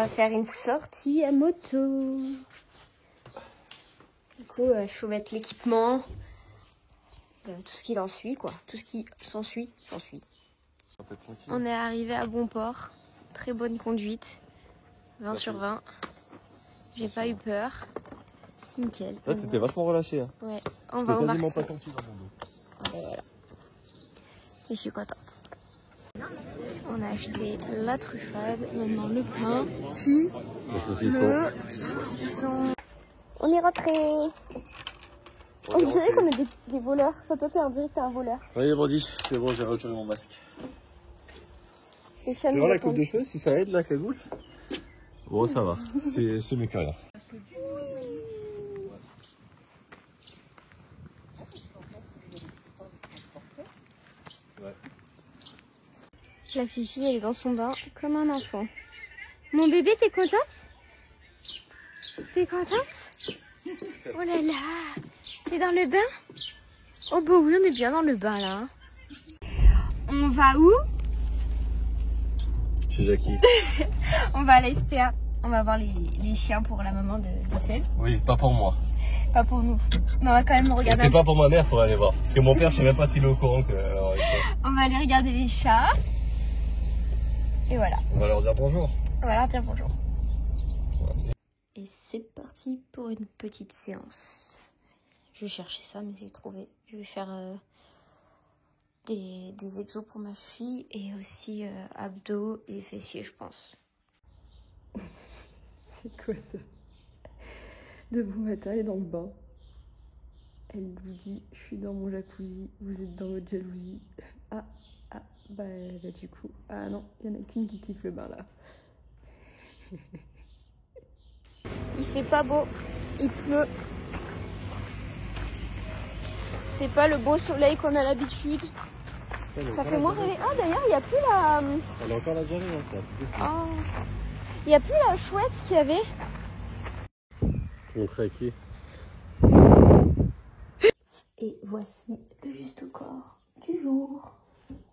va faire une sortie à moto. Du coup, je vais mettre l'équipement, tout ce qui en suit, quoi. Tout ce qui s'ensuit, s'ensuit. On est arrivé à bon port. Très bonne conduite. 20 sur 20. J'ai pas eu peur. Nickel. Là, t'étais vachement relâché. Hein. Ouais, on va embarquer. Quasiment pas senti dans mon dos. Voilà. Et je suis contente. On a acheté la truffade, maintenant le pain, puis le saucisson. On est rentré. On dirait qu'on est des voleurs. Enfin, toi, on dirait que t'es un voleur. Oui, Brandy, c'est bon, j'ai retiré mon masque. Tu vois la coupe de cheveux, si ça aide la cagoule? Bon, ça va. C'est mes carrières. La Fifi, elle est dans son bain comme un enfant. Mon bébé, t'es contente? T'es contente? Oh là là! T'es dans le bain? Oh bah oui, on est bien dans le bain là. On va où? Chez Jackie. On va à la SPA. On va voir les chiens pour la maman de Seb. Oui, pas pour moi. Pas pour nous. Mais on va quand même regarder. C'est pas pour ma mère, faut aller voir. Parce que mon père, je sais même pas s'il est au courant que. On va aller regarder les chats. Et voilà. On va leur dire bonjour. On va leur dire bonjour. Ouais. Et c'est parti pour une petite séance. Je vais chercher ça, mais j'ai trouvé. Je vais faire des exos pour ma fille et aussi abdos et fessiers, je pense. C'est quoi ça? De bon matin, elle est dans le bain. Elle vous dit, je suis dans mon jacuzzi, vous êtes dans votre jalousie. Bah du coup, ah non, il n'y en a qu'une qui kiffe le bain là. Il fait pas beau, il pleut. C'est pas le beau soleil qu'on a l'habitude. Ça fait moins rêver. Ah d'ailleurs, il n'y a plus la... Elle a encore la diarrhée, hein, ça. Oh. Il n'y a plus la chouette qu'il y avait. Tu montrais à qui? Et voici le juste corps du jour.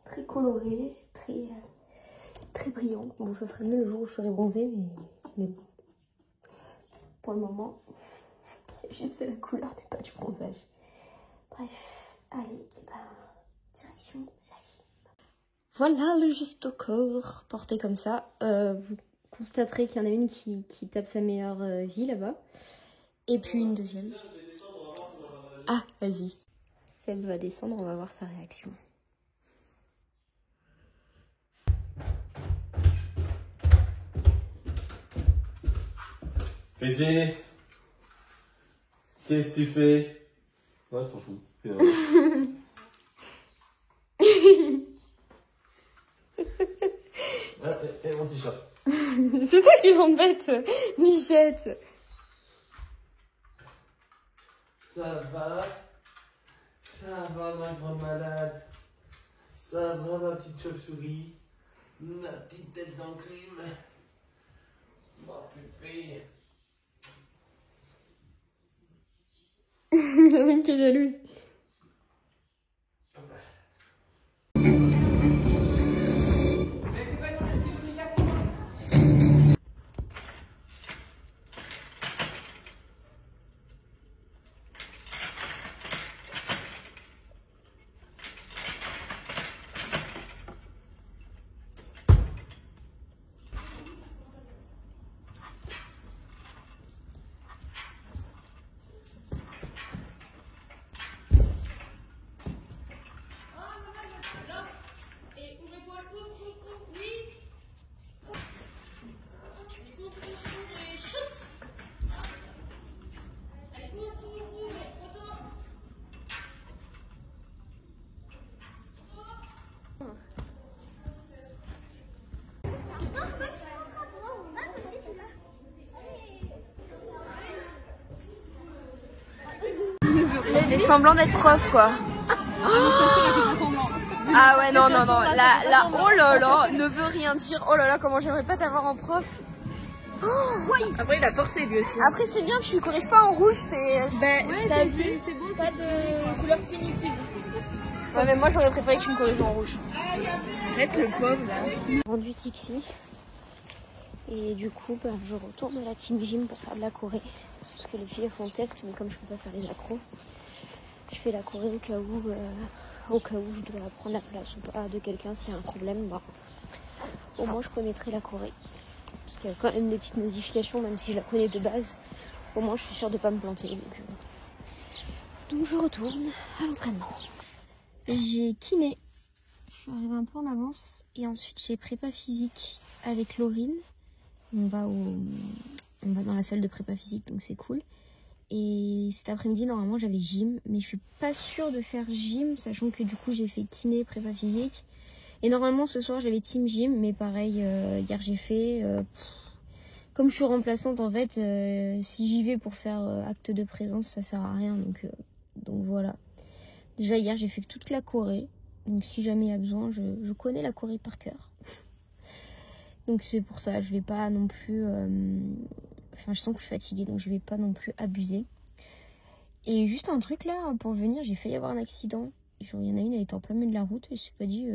Très coloré, très brillant. Bon, ça serait mieux le jour où je serais bronzée, mais pour le moment, c'est juste la couleur, mais pas du bronzage. Bref, allez, direction la gym. Voilà le juste corps porté comme ça. Vous constaterez qu'il y en a une qui tape sa meilleure vie là-bas. Et puis une deuxième. Ah, vas-y. Seb va descendre, on va voir sa réaction. Fidji, qu'est-ce que tu fais? Ouais, je t'en fous. Et mon t-shirt. C'est toi qui m'embête, Michette. Ça va ma grande malade. Ça va ma petite chauve-souris. Ma petite tête d'enclume. Ma pupille. Il y en a une qui est jalouse. Elle fait semblant d'être prof, quoi. Ah ouais, non. La oh là là ne veut rien dire. Oh là là, comment j'aimerais pas t'avoir en prof. Oh, oui. Après, il a forcé lui aussi. Après, c'est bien, tu corriges pas en rouge, c'est... Ouais, c'est bon, pas de couleur punitive. Ouais, mais moi, j'aurais préféré que tu me corriges en rouge. Arrête le pauvre, là. Rendu Tixi. Et du coup, ben, je retourne à la team gym pour faire de la choré. Parce que les filles font test, mais comme je peux pas faire les accros, je fais la choré au cas où je dois prendre la place ou pas de quelqu'un s'il y a un problème. Bah, au moins je connaîtrai la choré. Parce qu'il y a quand même des petites modifications, même si je la connais de base. Au moins je suis sûre de pas me planter. Donc je retourne à l'entraînement. J'ai kiné. Je suis arrivée un peu en avance. Et ensuite j'ai prépa physique avec Laurine. On va dans la salle de prépa physique, donc c'est cool. Et cet après-midi, normalement, j'avais gym. Mais je suis pas sûre de faire gym, sachant que du coup, j'ai fait kiné, prépa physique. Et normalement, ce soir, j'avais team gym. Mais pareil, hier, j'ai fait... comme je suis remplaçante, en fait, si j'y vais pour faire acte de présence, ça sert à rien. Donc voilà. Déjà, hier, j'ai fait toute la choré. Donc si jamais il y a besoin, je connais la choré par cœur. Donc c'est pour ça, je vais pas non plus... Enfin, je sens que je suis fatiguée, donc je vais pas non plus abuser. Et juste un truc là, pour venir, j'ai failli avoir un accident. Genre, il y en a une, elle était en plein milieu de la route, et je me suis pas dit...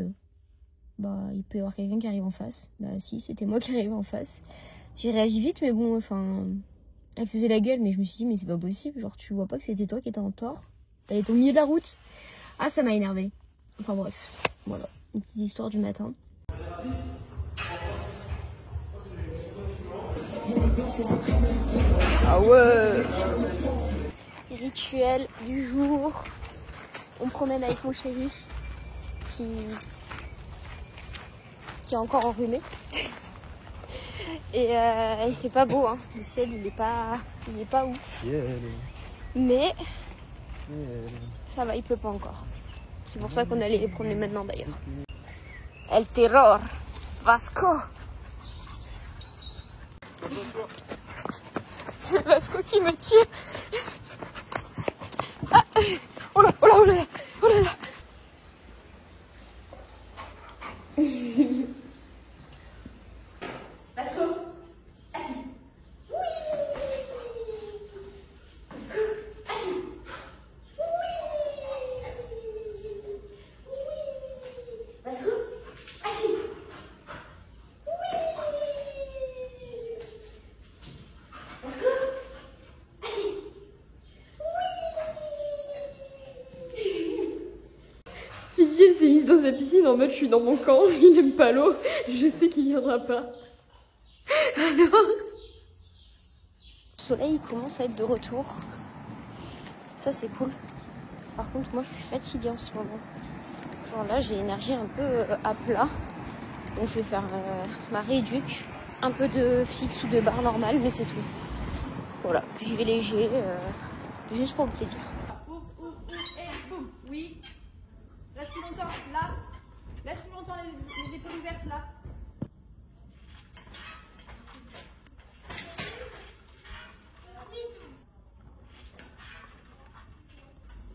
bah, il peut y avoir quelqu'un qui arrive en face. Bah si, c'était moi qui arrivais en face. J'ai réagi vite, mais bon, enfin... Elle faisait la gueule, mais je me suis dit, mais c'est pas possible. Genre, tu vois pas que c'était toi qui étais en tort. Elle était au milieu de la route. Ah, ça m'a énervé. Enfin bref, voilà. Une petite histoire du matin. Ah ouais! Rituel du jour. On promène avec mon chéri qui est encore enrhumé. Et il fait pas beau, hein. Le ciel il est pas ouf. Mais ça va, il pleut pas encore. C'est pour ça qu'on allait les promener maintenant d'ailleurs. El terror, Vasco. C'est Vasco qui me tire. Ah, oh là, oh là, oh là, oh là là. Vasco, assis. Oui. Vasco, assis. Oui. Vasco, assis. Oui. Vasco, assis. Fidji, elle s'est mise dans sa piscine en mode je suis dans mon camp, il aime pas l'eau, je sais qu'il viendra pas. Alors... Le soleil commence à être de retour. Ça c'est cool. Par contre moi je suis fatiguée en ce moment. Genre là j'ai l'énergie un peu à plat. Donc je vais faire ma rééduque. Un peu de fixe ou de barre normale, mais c'est tout. Voilà, j'y vais léger, juste pour le plaisir. Et boum. Oui. Reste plus longtemps, là. Laisse plus longtemps les épaules ouvertes, là.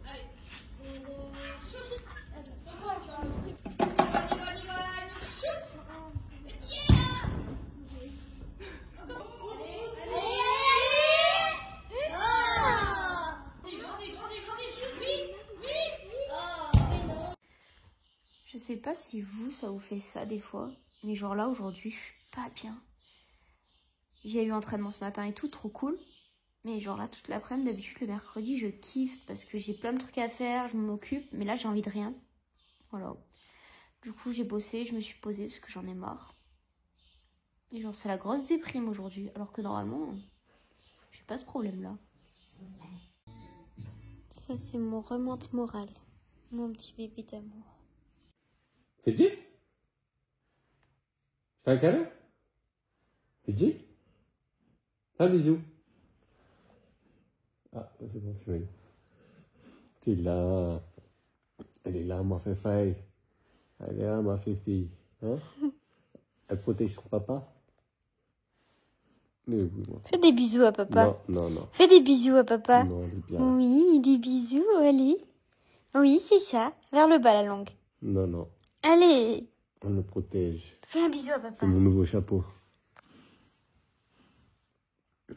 Allez. Je sais pas si vous, ça vous fait ça des fois, mais genre là, aujourd'hui, je suis pas bien. J'ai eu entraînement ce matin et tout, trop cool. Mais genre là, toute l'après-midi, d'habitude, le mercredi, je kiffe parce que j'ai plein de trucs à faire, je m'en occupe, mais là, j'ai envie de rien. Voilà. Du coup, j'ai bossé, je me suis posée parce que j'en ai marre. Et genre, c'est la grosse déprime aujourd'hui, alors que normalement, j'ai pas ce problème-là. Ça, c'est mon remonte morale, mon petit bébé d'amour. Fidji? Fais un câlin? Fidji? Fais un bisou. Ah, c'est bon, tu veux. T'es là. Elle est là, ma fille. Elle est là, ma fille. Hein? Elle protège son papa? Mais oui, moi. Fais des bisous à papa. Non, non. Fais des bisous à papa. Non, elle est bien. Oui, des bisous, allez. Oui, c'est ça. Vers le bas, la langue. Non, non. Allez. On le protège. Fais un bisou à papa. C'est mon nouveau chapeau.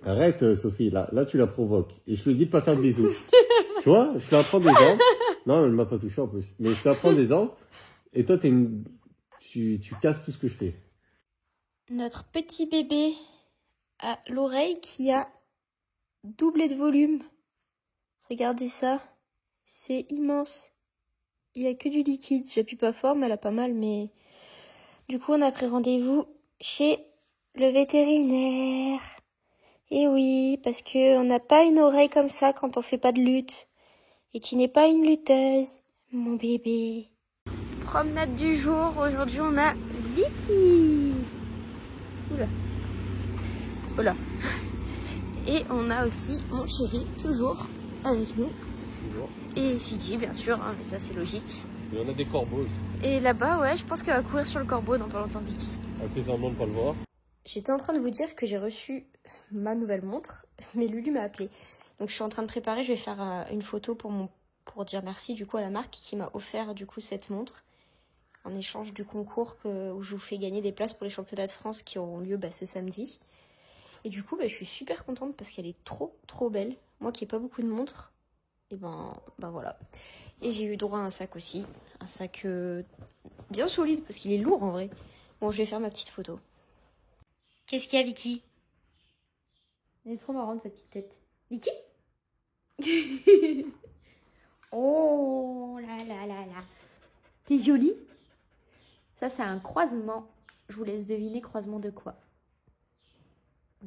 Arrête, Sophie, là tu la provoques. Et je lui dis de pas faire de bisous. Tu vois, je te l'apprends des ans. Non, elle m'a pas touché en plus. Mais je te l'apprends des ans. Et toi, tu casses tout ce que je fais. notre petit bébé à l'oreille qui a doublé de volume. Regardez ça, c'est immense. Il n'y a que du liquide, j'appuie pas fort mais elle a pas mal. Mais du coup on a pris rendez-vous chez le vétérinaire. Et oui, parce que on n'a pas une oreille comme ça quand on fait pas de lutte. Et tu n'es pas une lutteuse, mon bébé. Promenade du jour, aujourd'hui on a Vicky. Oula. Oula. Et on a aussi mon chéri, toujours avec nous. Toujours. Et Fidji, bien sûr, hein, mais ça c'est logique. Et on a des corbeaux aussi. Et là-bas, ouais, je pense qu'elle va courir sur le corbeau dans pas longtemps, Vicky. Elle fait semblant de pas le voir. J'étais en train de vous dire que j'ai reçu ma nouvelle montre, mais Lulu m'a appelé. Donc je suis en train de préparer, je vais faire une photo pour dire merci du coup à la marque qui m'a offert du coup cette montre en échange du concours où je vous fais gagner des places pour les championnats de France qui auront lieu ce samedi. Et du coup, je suis super contente parce qu'elle est trop belle. Moi qui n'ai pas beaucoup de montres, et ben voilà. Et j'ai eu droit à un sac aussi, un sac bien solide parce qu'il est lourd en vrai. Bon, je vais faire ma petite photo. Qu'est-ce qu'il y a, Vicky? Elle est trop marrante, sa petite tête. Vicky? Oh là là là là. T'es jolie? Ça, c'est un croisement. Je vous laisse deviner croisement de quoi.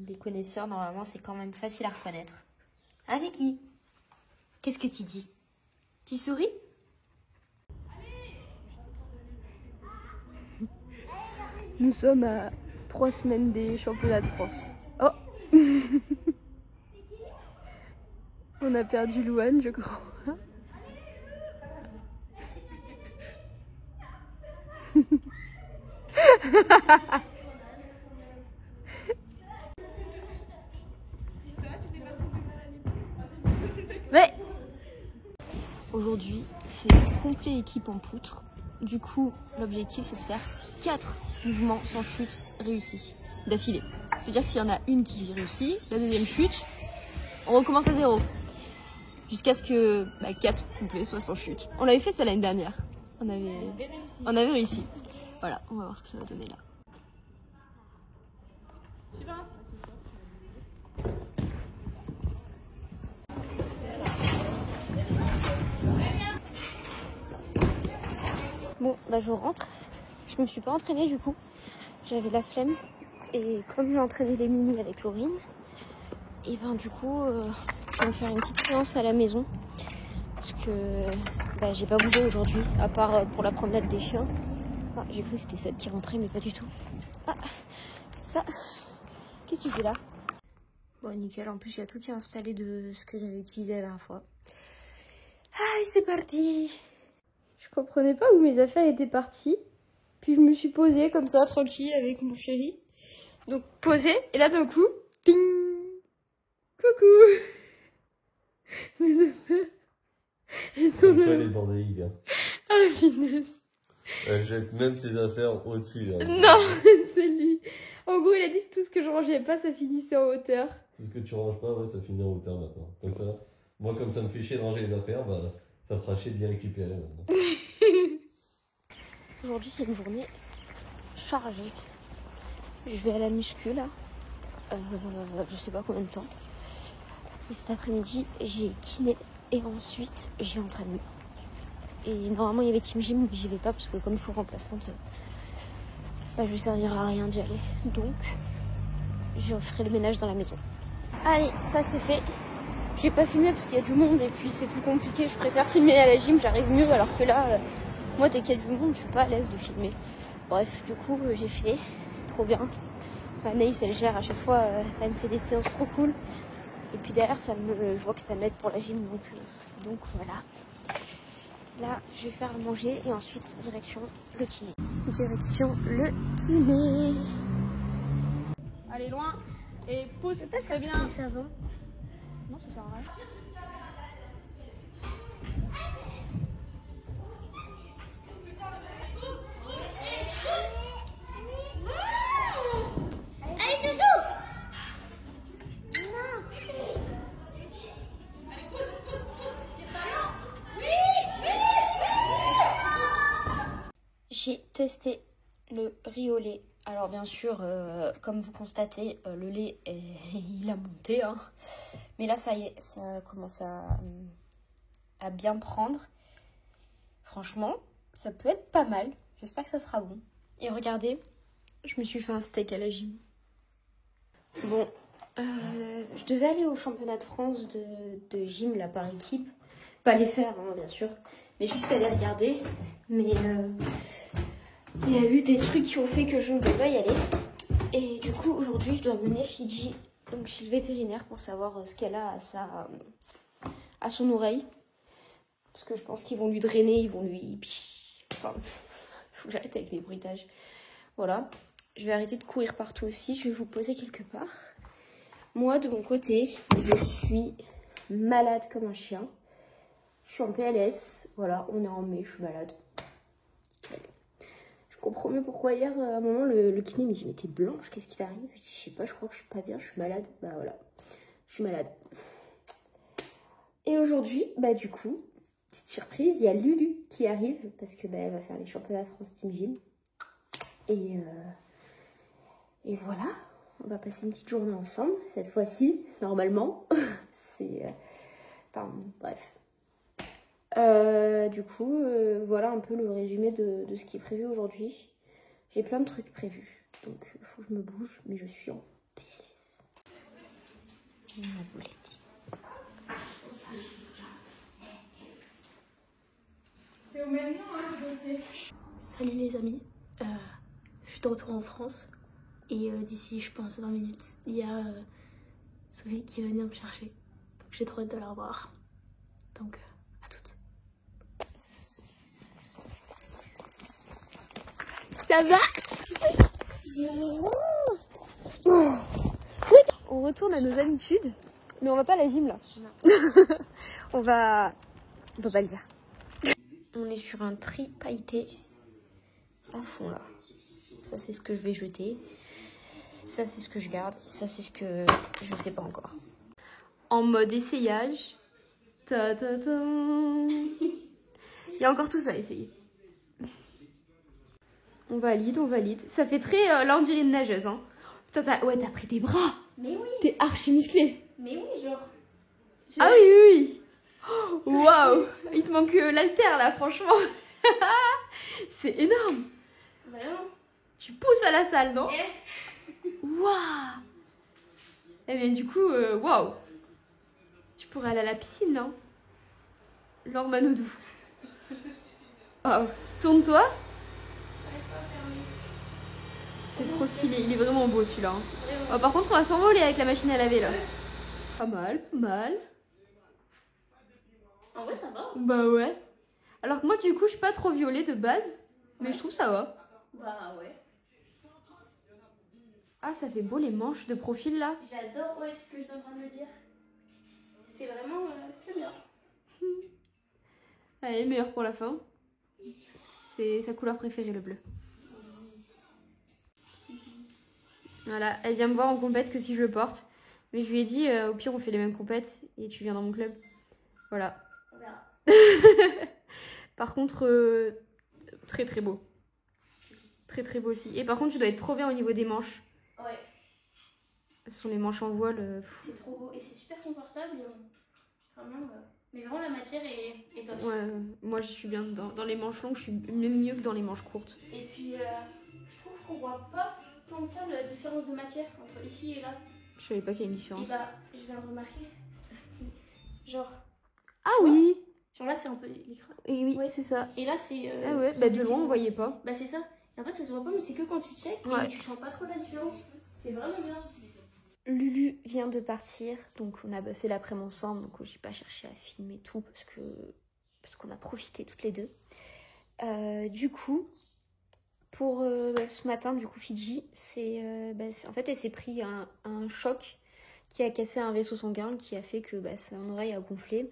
Les connaisseurs, normalement, c'est quand même facile à reconnaître. Hein, Vicky? Qu'est-ce que tu dis? Tu souris? Nous sommes à 3 semaines des championnats de France. Oh. On a perdu Louane, je crois. Ouais. Aujourd'hui, c'est complet équipe en poutre. Du coup, l'objectif, c'est de faire 4 mouvements sans chute réussis d'affilée. C'est-à-dire que s'il y en a une qui réussit, la deuxième chute, on recommence à 0. Jusqu'à ce que 4 complets soient sans chute. On l'avait fait ça l'année dernière. On avait réussi. Voilà, on va voir ce que ça va donner là. Bon, je rentre. Je me suis pas entraînée du coup. J'avais la flemme. Et comme j'ai entraîné les mini avec Laurine, et du coup, je vais me faire une petite séance à la maison. Parce que j'ai pas bougé aujourd'hui, à part pour la promenade des chiens. Enfin, j'ai cru que c'était Seb qui rentrait, mais pas du tout. Ah, ça. Qu'est-ce que tu fais là? Bon, nickel. En plus, il y a tout qui est installé de ce que j'avais utilisé la dernière fois. Ah, c'est parti! Je comprenais pas où mes affaires étaient parties. Puis je me suis posée comme ça, tranquille, avec mon chéri. Donc posée, et là d'un coup, ping! Coucou! Mes affaires, elles sont là. Elle est bordélique. Hein. Ah, finesse. Elle jette même ses affaires au-dessus. Hein. Non, c'est lui. En gros, il a dit que tout ce que je rangeais pas, ça finissait en hauteur. Tout ce que tu ranges pas, ça finit en hauteur maintenant. Comme ça, moi, comme ça me fait chier de ranger les affaires, ça me fera chier de les récupérer maintenant. Aujourd'hui, c'est une journée chargée. Je vais à la muscu là. Je sais pas combien de temps. Et cet après-midi, j'ai kiné et ensuite j'ai entraînement. Et normalement, il y avait Team Gym, mais j'y vais pas parce que comme je suis remplaçante, je ne servirai à rien d'y aller. Donc, je ferai le ménage dans la maison. Allez, ça c'est fait. J'ai pas filmé parce qu'il y a du monde et puis c'est plus compliqué. Je préfère filmer à la gym, j'arrive mieux. Alors que là, moi, dès qu'il y a du monde, je suis pas à l'aise de filmer. Bref, du coup, j'ai fait. Trop bien. Anaïs, elle gère à chaque fois. Elle me fait des séances trop cool. Et puis derrière, je vois que ça m'aide pour la gym. Donc voilà. Là, je vais faire à manger et ensuite, direction le kiné. Direction le kiné. Allez, loin. Et pousse, très bien. Ça va. Non, ça sert à rien. Allez, Zouzou! J'ai testé le riz au lait Alors bien sûr, comme vous constatez, le lait, il a monté. Hein. Mais là, ça y est, ça commence à bien prendre. Franchement, ça peut être pas mal. J'espère que ça sera bon. Et regardez, je me suis fait un steak à la gym. Bon, je devais aller au championnat de France de gym là par équipe. Pas les faire, hein, bien sûr. Mais juste aller regarder. Mais il y a eu des trucs qui ont fait que je ne peux pas y aller. Et du coup, aujourd'hui, je dois mener Fidji donc, chez le vétérinaire pour savoir ce qu'elle a à son oreille. Parce que je pense qu'ils vont lui drainer, ils vont lui... Enfin, il faut que j'arrête avec les bruitages. Voilà. Je vais arrêter de courir partout aussi. Je vais vous poser quelque part. Moi, de mon côté, je suis malade comme un chien. Je suis en PLS. Voilà, on est en mai, je suis malade. Je comprends mieux pourquoi hier, à un moment, le kiné me dit « Mais t'es blanche, qu'est-ce qui t'arrive ?» Je dis « Je sais pas, je crois que je suis pas bien, je suis malade. » Bah voilà, je suis malade. Et aujourd'hui, bah du coup, petite surprise, il y a Lulu qui arrive parce que bah, elle va faire les championnats de France Team Gym. Et voilà, on va passer une petite journée ensemble, cette fois-ci, normalement. C'est... Enfin, bref. Du coup, voilà un peu le résumé de ce qui est prévu aujourd'hui. J'ai plein de trucs prévus, donc il faut que je me bouge, mais je suis en PLS. Ma boulette. C'est au même nom, hein, je sais. Salut les amis, je suis de retour en France et d'ici je pense 20 minutes il y a Sophie qui va venir me chercher, donc j'ai trop hâte de la revoir, donc à toutes. Ça va? On retourne à nos habitudes, mais on va pas à la gym là. On peut pas le dire. On est sur un tri pailleté à fond là. Ça c'est ce que je vais jeter. Ça c'est ce que je garde. Ça c'est ce que je sais pas encore. En mode essayage. Ta ta ta. Il y a encore tout ça à essayer. On valide, on valide. Ça fait très... là on dirait une nageuse. Hein. Putain, ouais, t'as pris des bras. Mais oui. T'es archi musclé. Mais oui, genre. Ah oui, oui, oui. Waouh. Il te manque l'haltère là, franchement. C'est énorme. Vraiment. Tu pousses à la salle, non? Eh. Waouh. Eh bien du coup, waouh. Tu pourrais aller à la piscine là. Genre Manodou. Waouh. Tourne-toi. C'est trop stylé, il est vraiment beau celui-là. Hein. Oh, par contre, on va s'envoler avec la machine à laver là. Pas mal, pas mal. En vrai, ça va. Bah ouais. Alors que moi, du coup, je suis pas trop violet de base, mais je trouve ça va. Bah ouais. Ah, ça fait beau les manches de profil là. J'adore, ouais, c'est ce que je suis en train de me dire. C'est vraiment très bien. Allez, meilleur pour la fin. C'est sa couleur préférée, le bleu. Voilà, elle vient me voir en compète que si je le porte. Mais je lui ai dit, au pire, on fait les mêmes compètes et tu viens dans mon club. Voilà. On verra. Par contre, très très beau. Très très beau aussi. Et par contre, tu dois être trop bien au niveau des manches. Ouais. Ce sont les manches en voile. C'est trop beau et c'est super confortable. Vraiment, mais vraiment, la matière est top. Ouais, moi je suis bien dans les manches longues, je suis même mieux que dans les manches courtes. Et puis, je trouve qu'on voit pas tant que ça la différence de matière entre ici et là. Je savais pas qu'il y a une Et différence. bah, je viens de remarquer. Genre. Ah oui. Genre là, c'est un peu l'écran. Et oui, Ouais. c'est ça. Et là, c'est. Ah ouais, bah de loin on voyait pas. Bah, c'est ça. Et en fait, ça se voit pas, mais c'est que quand tu check Ouais. et tu sens pas trop la différence. C'est vraiment bien. Lulu vient de partir, donc on a bossé l'après-midi ensemble, donc j'ai pas cherché à filmer tout parce qu'on a profité toutes les deux. Du coup, pour ce matin, du coup Fidji, en fait elle s'est pris un choc qui a cassé un vaisseau sanguin, qui a fait que son oreille a gonflé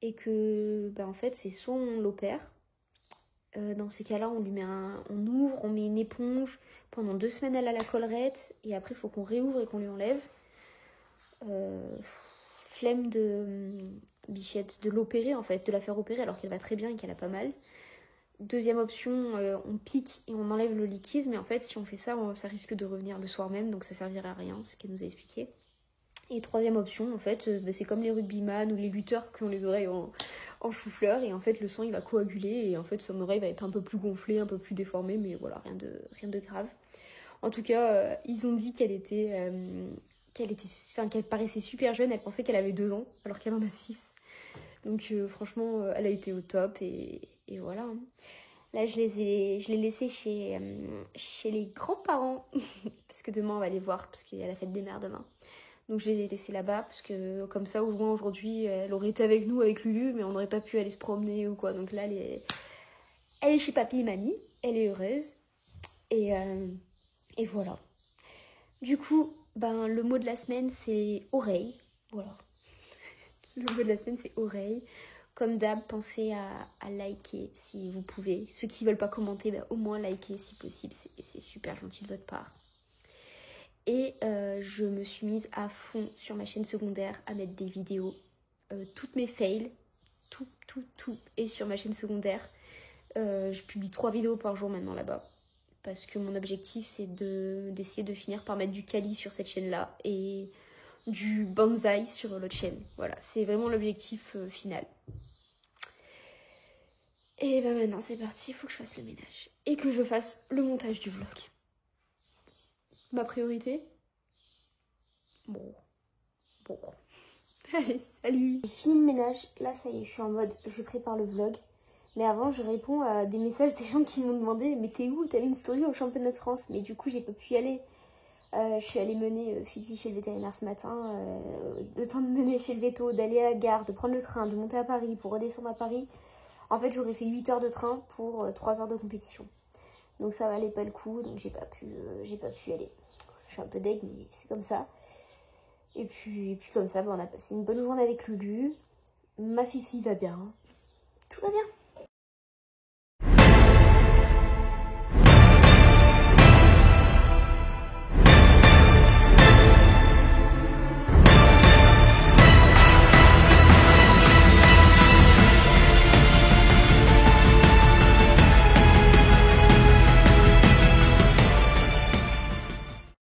et que en fait c'est soit on l'opère. Dans ces cas-là, on ouvre, on met une éponge. Pendant 2 semaines, elle a la collerette. Et après, il faut qu'on réouvre et qu'on lui enlève. Flemme de Bichette, de l'opérer en fait, de la faire opérer alors qu'elle va très bien et qu'elle a pas mal. Deuxième option, on pique et on enlève le liquide, mais en fait si on fait ça, ça risque de revenir le soir même, donc ça servirait à rien, ce qu'elle nous a expliqué. Et troisième option, en fait, c'est comme les rugbyman ou les lutteurs qui ont les oreilles en chou-fleur, et en fait le sang il va coaguler, et en fait son oreille va être un peu plus gonflée, un peu plus déformée, mais voilà, rien de grave. En tout cas, ils ont dit qu'elle paraissait super jeune, elle pensait qu'elle avait 2 ans, alors qu'elle en a 6. Donc franchement, elle a été au top, et voilà. Là, je l'ai laissée chez les grands-parents, parce que demain on va les voir, parce qu'il y a la fête des mères demain. Donc je l'ai laissée là-bas, parce que comme ça, au moins aujourd'hui, elle aurait été avec nous, avec Lulu, mais on n'aurait pas pu aller se promener ou quoi. Donc là, elle est chez papy et mamie, elle est heureuse, et voilà. Du coup, le mot de la semaine, c'est oreille. Voilà. Le mot de la semaine, c'est oreille. Comme d'hab, pensez à liker si vous pouvez. Ceux qui ne veulent pas commenter, au moins liker si possible. C'est super gentil de votre part. Et je me suis mise à fond sur ma chaîne secondaire à mettre des vidéos. Toutes mes fails, tout est sur ma chaîne secondaire. Je publie 3 vidéos par jour maintenant là-bas. Parce que mon objectif, c'est d'essayer de finir par mettre du quali sur cette chaîne-là. Et du bonsaï sur l'autre chaîne. Voilà, c'est vraiment l'objectif final. Et maintenant c'est parti, il faut que je fasse le ménage. Et que je fasse le montage du vlog. Ma priorité ? Bon. Allez, salut. J'ai fini le ménage, là ça y est, je suis en mode, je prépare le vlog. Mais avant, je réponds à des messages des gens qui m'ont demandé « Mais t'es où? T'as mis une story au championnat de France ?» Mais du coup, j'ai pas pu y aller. Je suis allée mener Fixie chez le vétérinaire ce matin. Le temps de mener chez le véto, d'aller à la gare, de prendre le train, de monter à Paris pour redescendre à Paris. En fait, j'aurais fait 8 heures de train pour 3 heures de compétition. Donc ça valait pas le coup, donc j'ai pas pu y aller. Je suis un peu deg, mais c'est comme ça. Et puis comme ça, on a passé une bonne journée avec Lulu. Ma Fifi va bien. Tout va bien.